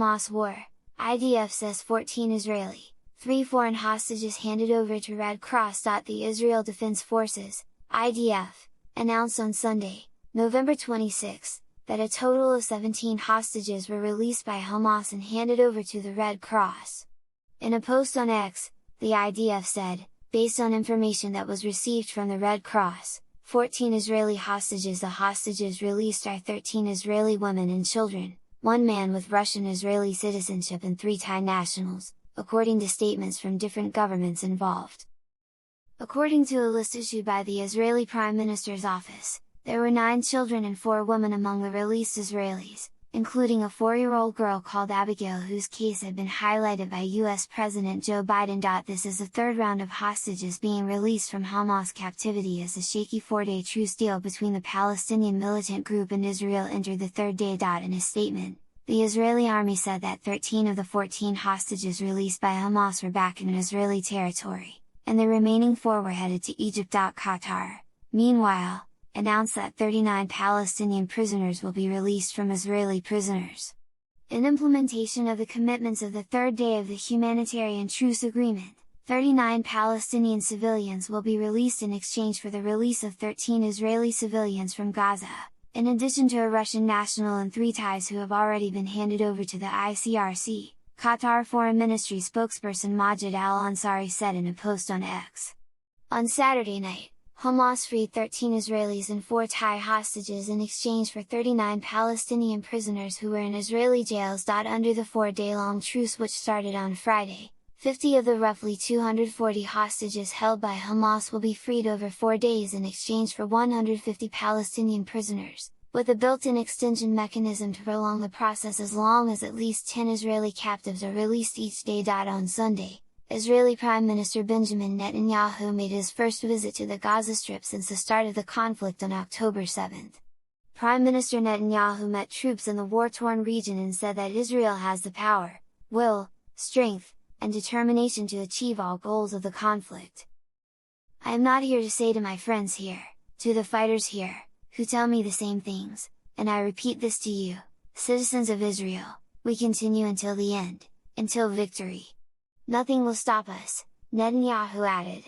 Hamas war, IDF says 14 Israeli, 3 foreign hostages handed over to Red Cross. The Israel Defense Forces, IDF, announced on Sunday, November 26, that a total of 17 hostages were released by Hamas and handed over to the Red Cross. In a post on X, the IDF said, based on information that was received from the Red Cross, 14 Israeli hostages. The hostages released are 13 Israeli women and children, 1 man with Russian-Israeli citizenship and 3 Thai nationals, according to statements from different governments involved. According to a list issued by the Israeli Prime Minister's office, there were 9 children and 4 women among the released Israelis, including a 4-year-old girl called Abigail whose case had been highlighted by US President Joe Biden. This is the 3rd round of hostages being released from Hamas captivity as the shaky 4-day truce deal between the Palestinian militant group and Israel entered the 3rd day. In a statement, the Israeli army said that 13 of the 14 hostages released by Hamas were back in Israeli territory, and the remaining 4 were headed to Egypt. Qatar, meanwhile, announced that 39 Palestinian prisoners will be released from Israeli prisoners. In implementation of the commitments of the 3rd day of the humanitarian truce agreement, 39 Palestinian civilians will be released in exchange for the release of 13 Israeli civilians from Gaza, in addition to a Russian national and 3 Thais who have already been handed over to the ICRC, Qatar Foreign Ministry spokesperson Majid al-Ansari said in a post on X. On Saturday night, Hamas freed 13 Israelis and 4 Thai hostages in exchange for 39 Palestinian prisoners who were in Israeli jails. Under the 4-day-long truce which started on Friday, 50 of the roughly 240 hostages held by Hamas will be freed over 4 days in exchange for 150 Palestinian prisoners, with a built-in extension mechanism to prolong the process as long as at least 10 Israeli captives are released each day. On Sunday, Israeli Prime Minister Benjamin Netanyahu made his first visit to the Gaza Strip since the start of the conflict on October 7. Prime Minister Netanyahu met troops in the war-torn region and said that Israel has the power, will, strength, and determination to achieve all goals of the conflict. I am not here to say to my friends here, to the fighters here, who tell me the same things, and I repeat this to you, citizens of Israel, we continue until the end, until victory. Nothing will stop us, Netanyahu added.